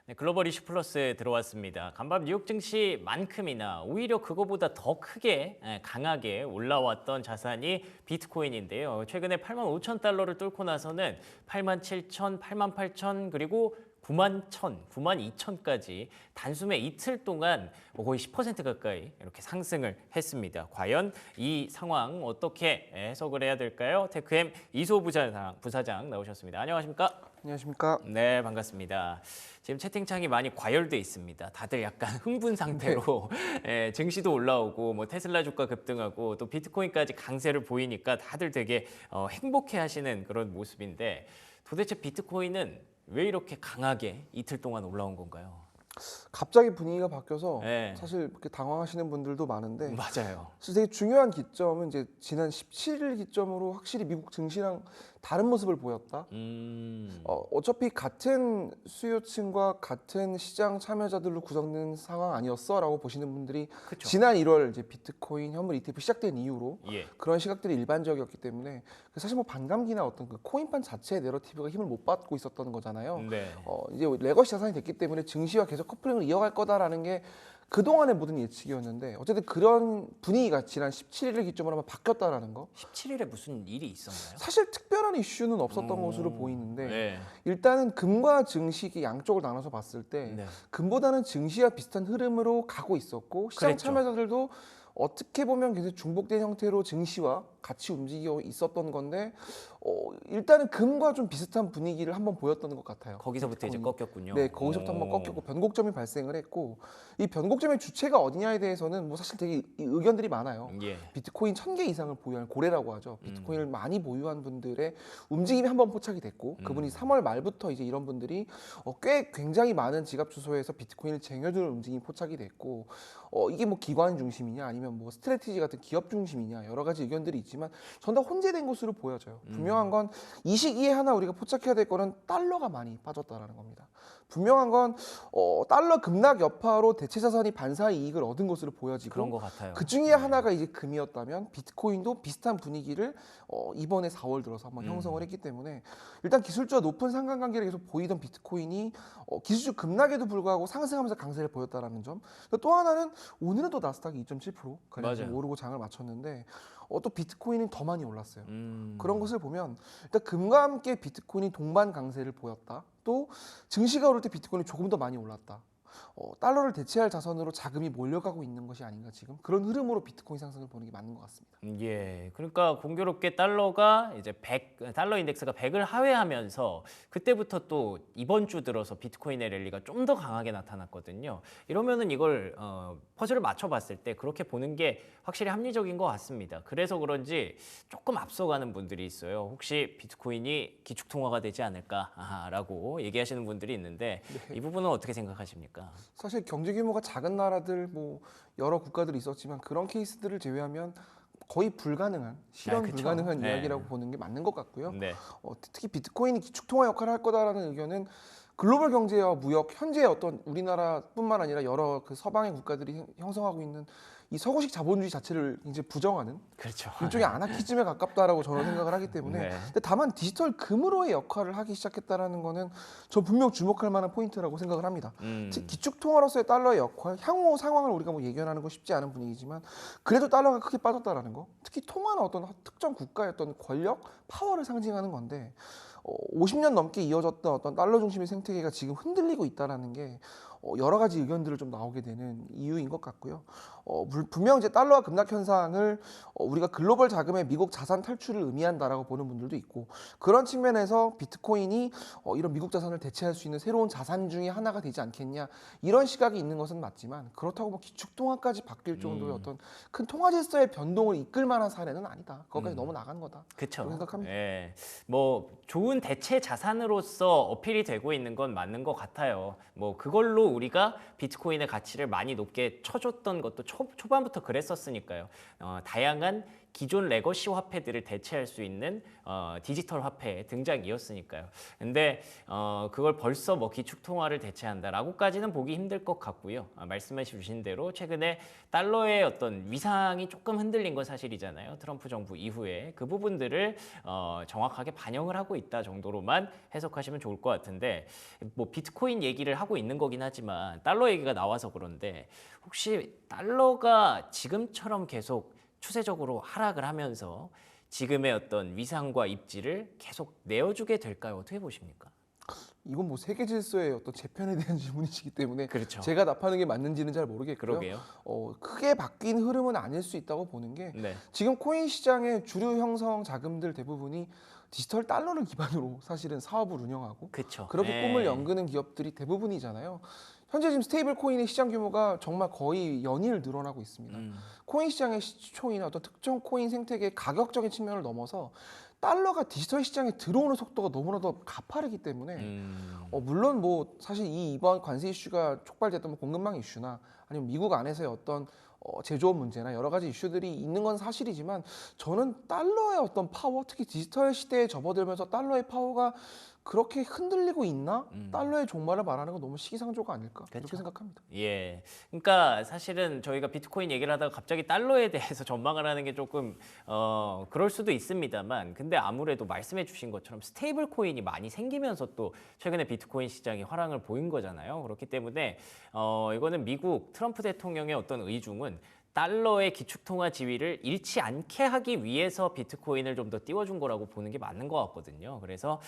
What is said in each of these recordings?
네, 글로벌 이슈 플러스에 들어왔습니다. 간밤 뉴욕 증시만큼이나 오히려 그거보다 더 크게 강하게 올라왔던 자산이 비트코인인데요. 최근에 8만 5천 달러를 뚫고 나서는 8만 7천, 8만 8천 그리고 9만 1천, 9만 2천까지 단숨에 이틀 동안 거의 10% 가까이 이렇게 상승을 했습니다. 과연 이 상황 어떻게 해석을 해야 될까요? 테크엠 이소 부사장 나오셨습니다. 안녕하십니까? 안녕하십니까? 네, 반갑습니다. 지금 채팅창이 많이 과열돼 있습니다. 다들 약간 흥분 상태로 증시도 올라오고 뭐 테슬라 주가 급등하고 또 비트코인까지 강세를 보이니까 다들 되게 행복해하시는 그런 모습인데 도대체 비트코인은 왜 이렇게 강하게 이틀 동안 올라온 건가요? 갑자기 분위기가 바뀌어서 네. 사실 그렇게 당황하시는 분들도 많은데 맞아요. 사실 되게 중요한 기점은 이제 지난 17일 기점으로 확실히 미국 증시랑 다른 모습을 보였다. 어차피 같은 수요층과 같은 시장 참여자들로 구성된 상황 아니었어라고 보시는 분들이 그쵸. 지난 1월 이제 비트코인 현물 ETF 시작된 이후로 예. 그런 시각들이 일반적이었기 때문에 사실 뭐 반감기나 어떤 그 코인판 자체의 내러티브가 힘을 못 받고 있었던 거잖아요. 네. 이제 레거시 자산이 됐기 때문에 증시와 계속 커플링을 이어갈 거다라는 게 그동안의 모든 예측이었는데 어쨌든 그런 분위기가 지난 17일을 기점으로 한번 바뀌었다라는 거. 17일에 무슨 일이 있었나요? 사실 특별한 이슈는 없었던 것으로 보이는데 네. 일단은 금과 증시 양쪽을 나눠서 봤을 때 네. 금보다는 증시와 비슷한 흐름으로 가고 있었고 시장 그랬죠. 참여자들도 어떻게 보면 굉장히 중복된 형태로 증시와 같이 움직여 있었던 건데 일단은 금과 좀 비슷한 분위기를 한번 보였던 것 같아요. 거기서부터 이제 비트코인이. 꺾였군요. 네, 거기서부터 한번 꺾였고 변곡점이 발생을 했고 이 변곡점의 주체가 어디냐에 대해서는 뭐 사실 되게 의견들이 많아요. 예. 비트코인 1000개 이상을 보유한 고래라고 하죠. 비트코인을 많이 보유한 분들의 움직임이 한번 포착이 됐고 그분이 3월 말부터 이제 이런 분들이 꽤 굉장히 많은 지갑 주소에서 비트코인을 쟁여두는 움직임이 포착이 됐고 이게 뭐 기관 중심이냐 아니면 뭐 스트래티지 같은 기업 중심이냐 여러 가지 의견들이 있지만 전 다 혼재된 것으로 보여져요. 분명한 건 이 시기에 하나 우리가 포착해야 될 거는 달러가 많이 빠졌다라는 겁니다. 분명한 건 달러 급락 여파로 대체 자산이 반사 이익을 얻은 것으로 보여지고 그런 것 같아요. 그 중에 하나가 이제 금이었다면 비트코인도 비슷한 분위기를 이번에 4월 들어서 한번 형성을 했기 때문에 일단 기술주와 높은 상관관계를 계속 보이던 비트코인이 기술주 급락에도 불구하고 상승하면서 강세를 보였다라는 점. 또 하나는 오늘은 또 나스닥이 2.7% 가량 맞아요. 오르고 장을 마쳤는데 또 비트코인은 더 많이 올랐어요. 음. 그런 것을 보면 일단 금과 함께 비트코인이 동반 강세를 보였다. 또 증시가 오를 때 비트코인이 조금 더 많이 올랐다. 달러를 대체할 자산으로 자금이 몰려가고 있는 것이 아닌가 지금 그런 흐름으로 비트코인 상승을 보는 게 맞는 것 같습니다. 예, 그러니까 공교롭게 달러가 이제 100, 달러 인덱스가 100을 하회하면서 그때부터 또 이번 주 들어서 비트코인의 랠리가 좀 더 강하게 나타났거든요. 이러면은 이걸 퍼즐을 맞춰봤을 때 그렇게 보는 게 확실히 합리적인 것 같습니다. 그래서 그런지 조금 앞서가는 분들이 있어요. 혹시 비트코인이 기축통화가 되지 않을까라고 얘기하시는 분들이 있는데 이 부분은 어떻게 생각하십니까? 사실 경제 규모가 작은 나라들 뭐 여러 국가들이 있었지만 그런 케이스들을 제외하면 거의 불가능한 실현 그쵸. 불가능한 네. 이야기라고 보는 게 맞는 것 같고요. 네. 특히 비트코인이 기축통화 역할을 할 거다라는 의견은 글로벌 경제와 무역 현재 어떤 우리나라뿐만 아니라 여러 그 서방의 국가들이 형성하고 있는 이 서구식 자본주의 자체를 이제 부정하는 그렇죠. 일종의 아나키즘에 가깝다라고 저는 생각을 하기 때문에 네. 근데 다만 디지털 금으로의 역할을 하기 시작했다라는 거는 저 분명 주목할 만한 포인트라고 생각을 합니다. 즉 기축 통화로서의 달러의 역할, 향후 상황을 우리가 뭐 예견하는 거 쉽지 않은 분위기지만 그래도 달러가 크게 빠졌다라는 거. 특히 통화는 어떤 특정 국가의 어떤 권력, 파워를 상징하는 건데 50년 넘게 이어졌던 어떤 달러 중심의 생태계가 지금 흔들리고 있다라는 게 여러 가지 의견들을 좀 나오게 되는 이유인 것 같고요. 분명 이제 달러와 급락 현상을 우리가 글로벌 자금의 미국 자산 탈출을 의미한다라고 보는 분들도 있고 그런 측면에서 비트코인이 이런 미국 자산을 대체할 수 있는 새로운 자산 중에 하나가 되지 않겠냐 이런 시각이 있는 것은 맞지만 그렇다고 뭐 기축 통화까지 바뀔 정도의 어떤 큰 통화 질서의 변동을 이끌 만한 사례는 아니다. 거기까지 너무 나간 거다. 그렇죠. 그렇게 생각합니다. 예, 뭐 좋은 대체 자산으로서 어필이 되고 있는 건 맞는 것 같아요. 뭐 그걸로 우리가 비트코인의 가치를 많이 높게 쳐줬던 것도 초반부터 그랬었으니까요. 다양한 기존 레거시 화폐들을 대체할 수 있는 디지털 화폐 등장이었으니까요. 근데 그걸 벌써 뭐 기축통화를 대체한다라고까지는 보기 힘들 것 같고요. 말씀해 주신 대로 최근에 달러의 어떤 위상이 조금 흔들린 건 사실이잖아요. 트럼프 정부 이후에 그 부분들을 정확하게 반영을 하고 있다 정도로만 해석하시면 좋을 것 같은데, 뭐 비트코인 얘기를 하고 있는 거긴 하지만 달러 얘기가 나와서 그런데 혹시 달러가 지금처럼 계속 추세적으로 하락을 하면서 지금의 어떤 위상과 입지를 계속 내어주게 될까요? 어떻게 보십니까? 이건 뭐 세계 질서의 어떤 재편에 대한 질문이시기 때문에 그렇죠. 제가 답하는 게 맞는지는 잘 모르겠고요. 그러게요. 크게 바뀐 흐름은 아닐 수 있다고 보는 게 네. 지금 코인 시장의 주류 형성 자금들 대부분이 디지털 달러를 기반으로 사실은 사업을 운영하고 그렇죠. 그렇게 꿈을 연그는 기업들이 대부분이잖아요. 현재 지금 스테이블 코인의 시장 규모가 정말 거의 연일 늘어나고 있습니다. 코인 시장의 시초이나 어떤 특정 코인 생태계의 가격적인 측면을 넘어서 달러가 디지털 시장에 들어오는 속도가 너무나도 가파르기 때문에 물론 뭐 사실 이번 관세 이슈가 촉발됐던 뭐 공급망 이슈나 아니면 미국 안에서의 어떤 제조업 문제나 여러 가지 이슈들이 있는 건 사실이지만 저는 달러의 어떤 파워, 특히 디지털 시대에 접어들면서 달러의 파워가 그렇게 흔들리고 있나? 달러의 종말을 말하는 건 너무 시기상조가 아닐까 이렇게 그렇죠. 생각합니다. 예. 그러니까 사실은 저희가 비트코인 얘기를 하다가 갑자기 달러에 대해서 전망을 하는 게 조금 그럴 수도 있습니다만, 근데 아무래도 말씀해 주신 것처럼 스테이블 코인이 많이 생기면서 또 최근에 비트코인 시장이 화랑을 보인 거잖아요. 그렇기 때문에 이거는 미국 트럼프 대통령의 어떤 의중은 달러의 기축통화 지위를 잃지 않게 하기 위해서 비트코인을 좀 더 띄워준 거라고 보는 게 맞는 것 같거든요. 그래서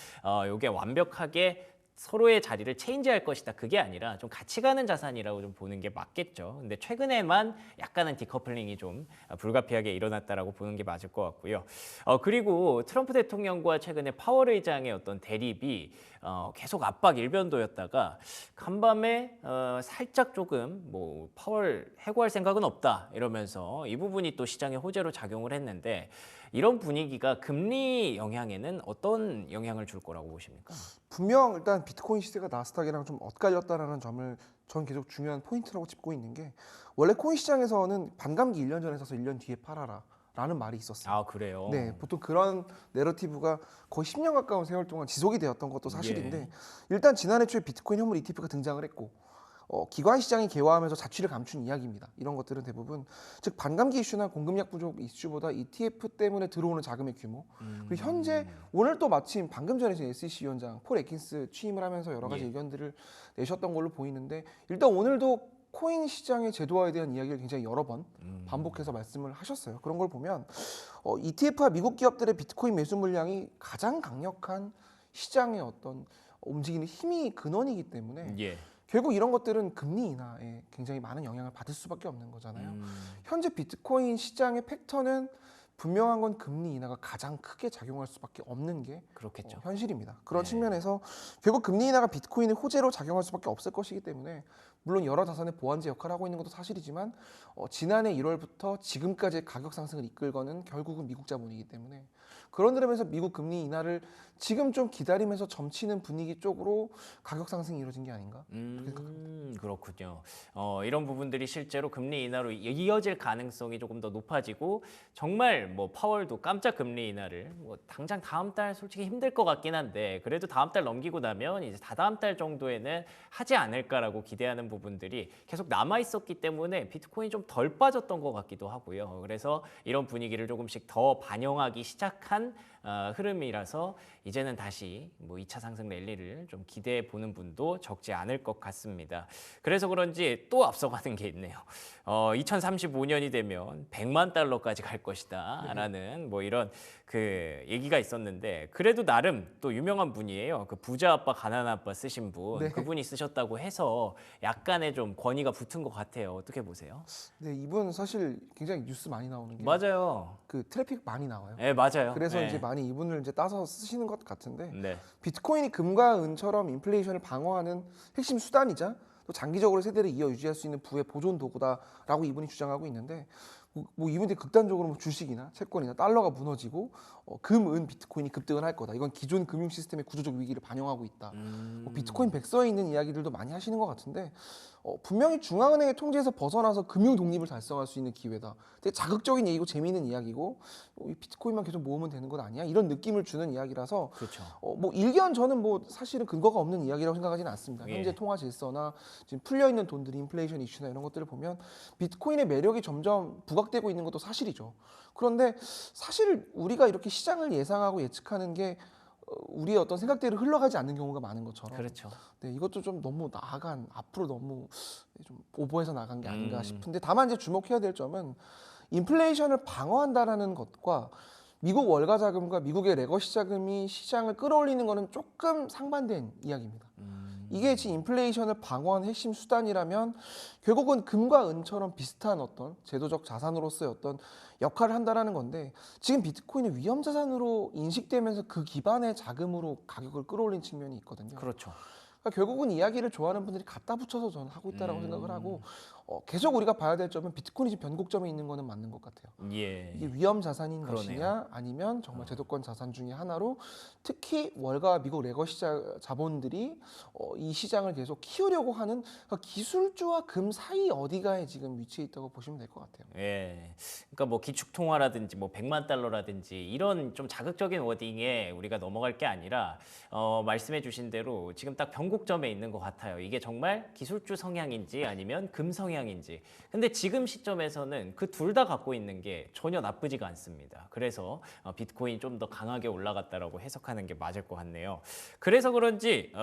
이게 완벽하게 서로의 자리를 체인지할 것이다, 그게 아니라 좀 같이 가는 자산이라고 좀 보는 게 맞겠죠. 근데 최근에만 약간은 디커플링이 좀 불가피하게 일어났다라고 보는 게 맞을 것 같고요. 그리고 트럼프 대통령과 최근에 파월 의장의 어떤 대립이 계속 압박 일변도였다가 간밤에 살짝 조금 뭐 파월 해고할 생각은 없다 이러면서 이 부분이 또 시장의 호재로 작용을 했는데, 이런 분위기가 금리 영향에는 어떤 영향을 줄 거라고 보십니까? 분명 일단 비트코인 시세가 나스닥이랑 좀 엇갈렸다라는 점을 전 계속 중요한 포인트라고 짚고 있는 게, 원래 코인 시장에서는 반감기 1년 전에 사서 1년 뒤에 팔아라 라는 말이 있었어요. 아, 그래요? 네, 보통 그런 내러티브가 거의 10년 가까운 세월 동안 지속이 되었던 것도 사실인데, 예. 일단 지난해 초에 비트코인 현물 ETF가 등장을 했고 기관 시장이 개화하면서 자취를 감춘 이야기입니다. 이런 것들은 대부분 즉 반감기 이슈나 공급량 부족 이슈보다 ETF 때문에 들어오는 자금의 규모, 그리고 현재 오늘 또 마침 방금 전에 SEC 위원장 폴 애킨스 취임을 하면서 여러 가지 예. 의견들을 내셨던 걸로 보이는데, 일단 오늘도 코인 시장의 제도화에 대한 이야기를 굉장히 여러 번 반복해서 말씀을 하셨어요. 그런 걸 보면 ETF와 미국 기업들의 비트코인 매수 물량이 가장 강력한 시장의 어떤 움직이는 힘이 근원이기 때문에 예. 결국 이런 것들은 금리 인하에 굉장히 많은 영향을 받을 수밖에 없는 거잖아요. 현재 비트코인 시장의 팩터는 분명한 건 금리 인하가 가장 크게 작용할 수밖에 없는 게 그렇겠죠. 현실입니다. 그런 네. 측면에서 결국 금리 인하가 비트코인의 호재로 작용할 수밖에 없을 것이기 때문에, 물론 여러 자산의 보완제 역할을 하고 있는 것도 사실이지만 지난해 1월부터 지금까지의 가격 상승을 이끌거는 결국은 미국 자본이기 때문에, 그런 흐름에서 미국 금리 인하를 지금 좀 기다리면서 점치는 분위기 쪽으로 가격 상승이 이루어진 게 아닌가 그렇게 생각합니다. 그렇군요. 이런 부분들이 실제로 금리 인하로 이어질 가능성이 조금 더 높아지고, 정말 뭐 파월도 깜짝 금리 인하를 뭐 당장 다음 달 솔직히 힘들 것 같긴 한데, 그래도 다음 달 넘기고 나면 이제 다다음 달 정도에는 하지 않을까라고 기대하는 부분들이 계속 남아 있었기 때문에 비트코인이 좀 덜 빠졌던 것 같기도 하고요. 그래서 이런 분위기를 조금씩 더 반영하기 시작한 흐름이라서 이제는 다시 뭐 2차 상승 랠리를 좀 기대해 보는 분도 적지 않을 것 같습니다. 그래서 그런지 또 앞서가는 게 있네요. 2035년이 되면 100만 달러까지 갈 것이다라는 뭐 이런 그 얘기가 있었는데, 그래도 나름 또 유명한 분이에요. 그 부자 아빠 가난한 아빠 쓰신 분, 네. 그분이 쓰셨다고 해서 약간의 좀 권위가 붙은 것 같아요. 어떻게 보세요? 네, 이분 사실 굉장히 뉴스 많이 나오는 게 맞아요. 그 트래픽 많이 나와요. 네, 맞아요. 그래서 네. 이제 많이 이분을 이제 따서 쓰시는 것 같은데, 네. 비트코인이 금과 은처럼 인플레이션을 방어하는 핵심 수단이자 또 장기적으로 세대를 이어 유지할 수 있는 부의 보존 도구다라고 이분이 주장하고 있는데, 뭐 이분들이 극단적으로 뭐 주식이나 채권이나 달러가 무너지고 금, 은, 비트코인이 급등을 할 거다. 이건 기존 금융 시스템의 구조적 위기를 반영하고 있다. 뭐 비트코인 백서에 있는 이야기들도 많이 하시는 것 같은데, 분명히 중앙은행의 통제에서 벗어나서 금융 독립을 달성할 수 있는 기회다. 되게 자극적인 얘기고 재미있는 이야기고 이 비트코인만 계속 모으면 되는 건 아니야? 이런 느낌을 주는 이야기라서 그렇죠. 뭐 일견 저는 뭐 사실은 근거가 없는 이야기라고 생각하지는 않습니다. 예. 현재 통화 질서나 지금 풀려 있는 돈들이 인플레이션 이슈나 이런 것들을 보면 비트코인의 매력이 점점 부각되고 있는 것도 사실이죠. 그런데 사실 우리가 이렇게 시장을 예상하고 예측하는 게 우리의 어떤 생각대로 흘러가지 않는 경우가 많은 것처럼 그렇죠. 네, 이것도 좀 너무 앞으로 너무 좀 오버해서 나간 게 아닌가 싶은데 다만 이제 주목해야 될 점은 인플레이션을 방어한다라는 것과 미국 월가 자금과 미국의 레거시 자금이 시장을 끌어올리는 것은 조금 상반된 이야기입니다. 이게 지금 인플레이션을 방어하는 핵심 수단이라면 결국은 금과 은처럼 비슷한 어떤 제도적 자산으로서의 어떤 역할을 한다라는 건데 지금 비트코인은 위험 자산으로 인식되면서 그 기반의 자금으로 가격을 끌어올린 측면이 있거든요. 그렇죠. 그러니까 결국은 이야기를 좋아하는 분들이 갖다 붙여서 저는 하고 있다라고 생각을 하고 계속 우리가 봐야 될 점은 비트코인이 지금 변곡점에 있는 거는 맞는 것 같아요. 예. 이게 위험 자산인 그러네요. 것이냐 아니면 정말 제도권 자산 중에 하나로 특히 월가 미국 레거시 자본들이 이 시장을 계속 키우려고 하는 그러니까 기술주와 금 사이 어디가에 지금 위치해 있다고 보시면 될 것 같아요. 예. 그러니까 뭐 기축 통화라든지 뭐 100만 달러라든지 이런 좀 자극적인 워딩에 우리가 넘어갈 게 아니라 말씀해 주신 대로 지금 딱 변곡점에 있는 것 같아요. 이게 정말 기술주 성향인지 아니면 금 성향인지. 근데 지금 시점에서는 그 둘 다 갖고 있는 게 전혀 나쁘지가 않습니다. 그래서 비트코인이 좀 더 강하게 올라갔다라고 해석하는 게 맞을 것 같네요. 그래서 그런지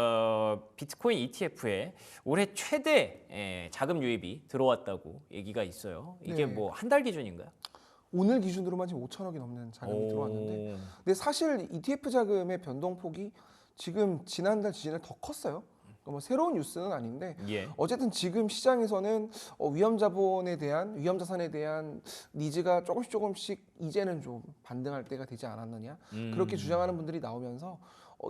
비트코인 ETF에 올해 최대 자금 유입이 들어왔다고 얘기가 있어요. 이게 네. 뭐 한 달 기준인가요? 오늘 기준으로만 지금 5천억이 넘는 자금이 들어왔는데 근데 사실 ETF 자금의 변동폭이 지금 지난달 지지난달 더 컸어요. 그러니까 뭐 새로운 뉴스는 아닌데 예. 어쨌든 지금 시장에서는 위험 자본에 대한 위험 자산에 대한 니즈가 조금씩 이제는 좀 반등할 때가 되지 않았느냐 그렇게 주장하는 분들이 나오면서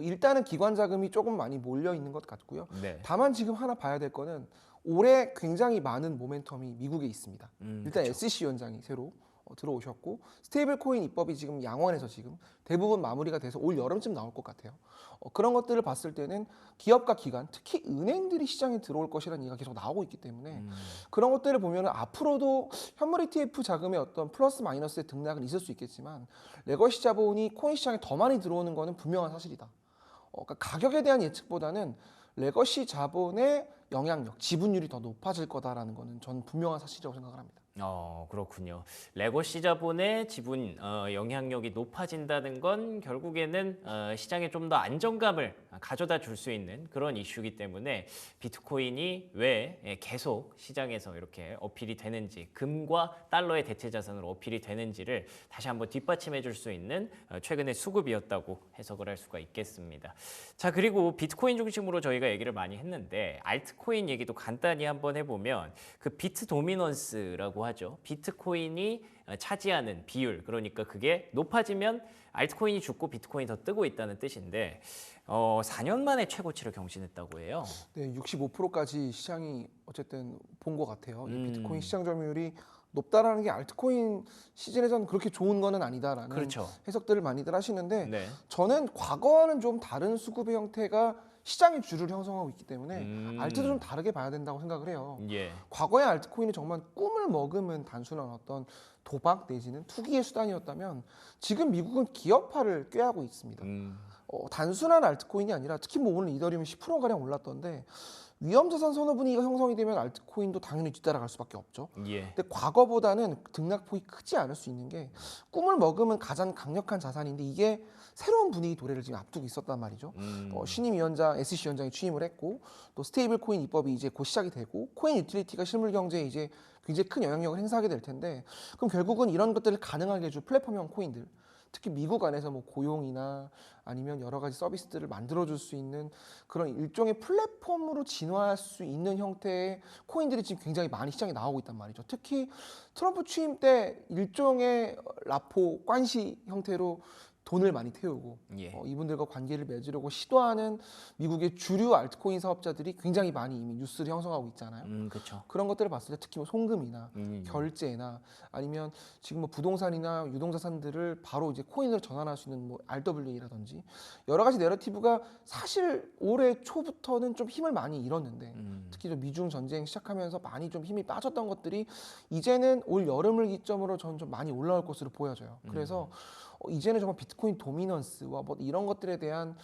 일단은 기관 자금이 조금 많이 몰려 있는 것 같고요. 네. 다만 지금 하나 봐야 될 거는 올해 굉장히 많은 모멘텀이 미국에 있습니다. 일단 SEC 위원장이 새로 들어오셨고 스테이블 코인 입법이 지금 양원에서 지금 대부분 마무리가 돼서 올 여름쯤 나올 것 같아요. 그런 것들을 봤을 때는 기업과 기관, 특히 은행들이 시장에 들어올 것이라는 얘기가 계속 나오고 있기 때문에 그런 것들을 보면 앞으로도 현물 ETF 자금의 어떤 플러스 마이너스의 등락은 있을 수 있겠지만 레거시 자본이 코인 시장에 더 많이 들어오는 것은 분명한 사실이다. 그러니까 가격에 대한 예측보다는 레거시 자본의 영향력, 지분율이 더 높아질 거다라는 것은 저는 분명한 사실이라고 생각을 합니다. 그렇군요. 레거시 자본의 지분 영향력이 높아진다는 건 결국에는 시장에 좀 더 안정감을 가져다 줄 수 있는 그런 이슈이기 때문에 비트코인이 왜 계속 시장에서 이렇게 어필이 되는지 금과 달러의 대체 자산으로 어필이 되는지를 다시 한번 뒷받침해 줄 수 있는 최근의 수급이었다고 해석을 할 수가 있겠습니다. 자, 그리고 비트코인 중심으로 저희가 얘기를 많이 했는데 알트코인 얘기도 간단히 한번 해보면 그 비트 도미넌스라고 하죠. 비트코인이 차지하는 비율, 그러니까 그게 높아지면 알트코인이 죽고 비트코인이 더 뜨고 있다는 뜻인데 4년 만에 최고치를 경신했다고 해요. 네, 65%까지 시장이 어쨌든 본 것 같아요. 이 비트코인 시장 점유율이 높다라는 게 알트코인 시즌에서는 그렇게 좋은 거는 아니다라는 그렇죠. 해석들을 많이들 하시는데 네. 저는 과거와는 좀 다른 수급의 형태가 시장의 주를 형성하고 있기 때문에 알트도 좀 다르게 봐야 된다고 생각을 해요. 예. 과거의 알트코인이 정말 꿈을 머금은 단순한 어떤 도박 내지는 투기의 수단이었다면 지금 미국은 기업화를 꾀하고 있습니다. 단순한 알트코인이 아니라 특히 뭐 오늘 이더리움이 10%가량 올랐던데 위험자산 선호 분위기가 형성이 되면 알트코인도 당연히 뒤따라갈 수밖에 없죠. 예. 근데 과거보다는 등락폭이 크지 않을 수 있는 게 꿈을 머금은 가장 강력한 자산인데 이게 새로운 분위기 도래를 지금 앞두고 있었단 말이죠. 신임 위원장, SEC 위원장이 취임을 했고 또 스테이블 코인 입법이 이제 곧 시작이 되고 코인 유틸리티가 실물 경제에 이제 굉장히 큰 영향력을 행사하게 될 텐데 그럼 결국은 이런 것들을 가능하게 해줄 플랫폼형 코인들 특히 미국 안에서 뭐 고용이나 아니면 여러 가지 서비스들을 만들어줄 수 있는 그런 일종의 플랫폼으로 진화할 수 있는 형태의 코인들이 지금 굉장히 많이 시장에 나오고 있단 말이죠. 특히 트럼프 취임 때 일종의 라포, 관시 형태로 돈을 많이 태우고 예. 이분들과 관계를 맺으려고 시도하는 미국의 주류 알트코인 사업자들이 굉장히 많이 이미 뉴스를 형성하고 있잖아요. 그렇죠. 그런 것들을 봤을 때 특히 뭐 송금이나 결제나 아니면 지금 뭐 부동산이나 유동자산들을 바로 이제 코인으로 전환할 수 있는 뭐 RWA라든지 여러 가지 내러티브가 사실 올해 초부터는 좀 힘을 많이 잃었는데 특히 좀 미중 전쟁 시작하면서 많이 좀 힘이 빠졌던 것들이 이제는 올 여름을 기점으로 저는 좀 많이 올라올 것으로 보여져요. 그래서 이제는 정말 비트코인 도미넌스와 뭐 이런 것들에 대한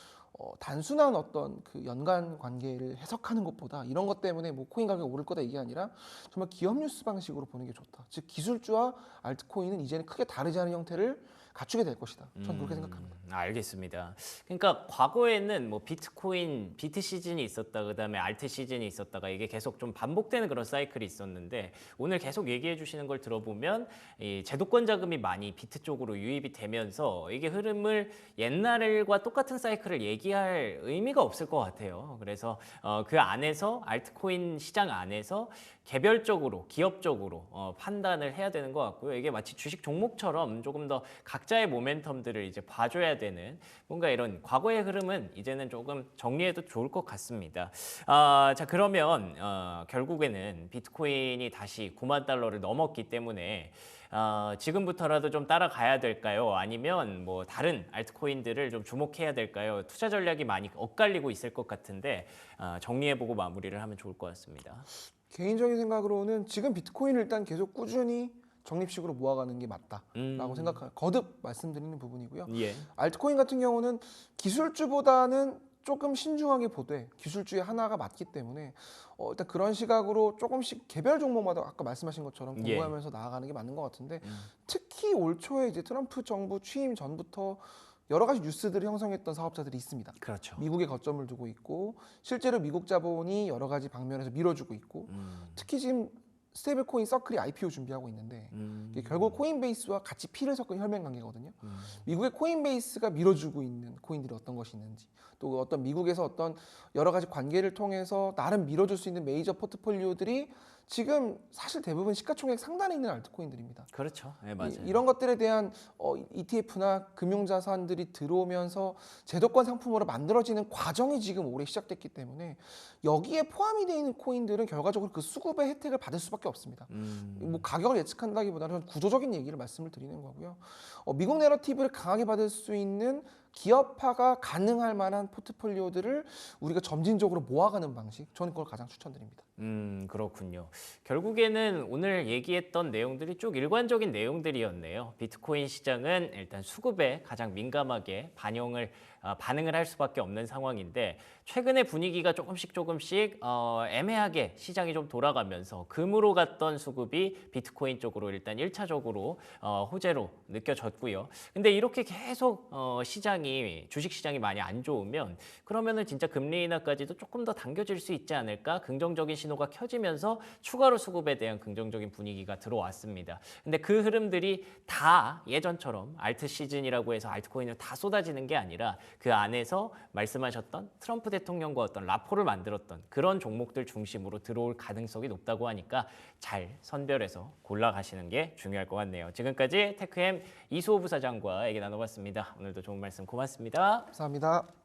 단순한 어떤 그 연관 관계를 해석하는 것보다 이런 것 때문에 뭐 코인 가격이 오를 거다 이게 아니라 정말 기업 뉴스 방식으로 보는 게 좋다. 즉 기술주와 알트코인은 이제는 크게 다르지 않은 형태를 갖추게 될 것이다. 저는 그렇게 생각합니다. 알겠습니다. 그러니까 과거에는 뭐 비트코인 비트 시즌이 있었다, 그다음에 알트 시즌이 있었다가 이게 계속 좀 반복되는 그런 사이클이 있었는데 오늘 계속 얘기해 주시는 걸 들어보면 이 제도권 자금이 많이 비트 쪽으로 유입이 되면서 이게 흐름을 옛날과 똑같은 사이클을 얘기할 의미가 없을 것 같아요. 그래서 그 안에서 알트코인 시장 안에서 개별적으로 기업적으로 판단을 해야 되는 것 같고요. 이게 마치 주식 종목처럼 조금 더 각자의 모멘텀들을 이제 봐줘야 되는 뭔가 이런 과거의 흐름은 이제는 조금 정리해도 좋을 것 같습니다. 자 그러면 결국에는 비트코인이 다시 9만 달러를 넘었기 때문에 지금부터라도 좀 따라가야 될까요? 아니면 뭐 다른 알트코인들을 좀 주목해야 될까요? 투자 전략이 많이 엇갈리고 있을 것 같은데 정리해보고 마무리를 하면 좋을 것 같습니다. 개인적인 생각으로는 지금 비트코인을 일단 계속 꾸준히 적립식으로 모아가는 게 맞다라고 생각해요. 거듭 말씀드리는 부분이고요. 예. 알트코인 같은 경우는 기술주보다는 조금 신중하게 보되 기술주의 하나가 맞기 때문에 일단 그런 시각으로 조금씩 개별 종목마다 아까 말씀하신 것처럼 예. 공부하면서 나아가는 게 맞는 것 같은데 특히 올 초에 이제 트럼프 정부 취임 전부터 여러 가지 뉴스들을 형성했던 사업자들이 있습니다. 그렇죠. 미국에 거점을 두고 있고 실제로 미국 자본이 여러 가지 방면에서 밀어주고 있고 특히 지금 스테이블 코인 서클이 IPO 준비하고 있는데 이게 결국 코인베이스와 같이 피를 섞은 혈맹 관계거든요. 미국의 코인베이스가 밀어주고 있는 코인들이 어떤 것이 있는지 또 어떤 미국에서 어떤 여러 가지 관계를 통해서 나름 밀어줄 수 있는 메이저 포트폴리오들이 지금 사실 대부분 시가총액 상단에 있는 알트코인들입니다. 그렇죠. 네, 맞아요. 이런 것들에 대한 ETF나 금융자산들이 들어오면서 제도권 상품으로 만들어지는 과정이 지금 올해 시작됐기 때문에 여기에 포함이 되어 있는 코인들은 결과적으로 그 수급의 혜택을 받을 수밖에 없습니다. 뭐 가격을 예측한다기보다는 구조적인 얘기를 말씀을 드리는 거고요. 미국 내러티브를 강하게 받을 수 있는 기업화가 가능할 만한 포트폴리오들을 우리가 점진적으로 모아가는 방식, 저는 그걸 가장 추천드립니다. 그렇군요. 결국에는 오늘 얘기했던 내용들이 쭉 일관적인 내용들이었네요. 비트코인 시장은 일단 수급에 가장 민감하게 반응을 할 수밖에 없는 상황인데 최근에 분위기가 조금씩 애매하게 시장이 좀 돌아가면서 금으로 갔던 수급이 비트코인 쪽으로 일단 1차적으로 호재로 느껴졌고요. 근데 이렇게 계속 주식 시장이 많이 안 좋으면 그러면은 진짜 금리 인하까지도 조금 더 당겨질 수 있지 않을까? 긍정적인 신호가 켜지면서 추가로 수급에 대한 긍정적인 분위기가 들어왔습니다. 근데 그 흐름들이 다 예전처럼 알트 시즌이라고 해서 알트코인을 다 쏟아지는 게 아니라 그 안에서 말씀하셨던 트럼프 대통령과 어떤 라포를 만들었던 그런 종목들 중심으로 들어올 가능성이 높다고 하니까 잘 선별해서 골라가시는 게 중요할 것 같네요. 지금까지 테크햄 이수호 부사장과 얘기 나눠봤습니다. 오늘도 좋은 말씀 고맙습니다. 감사합니다.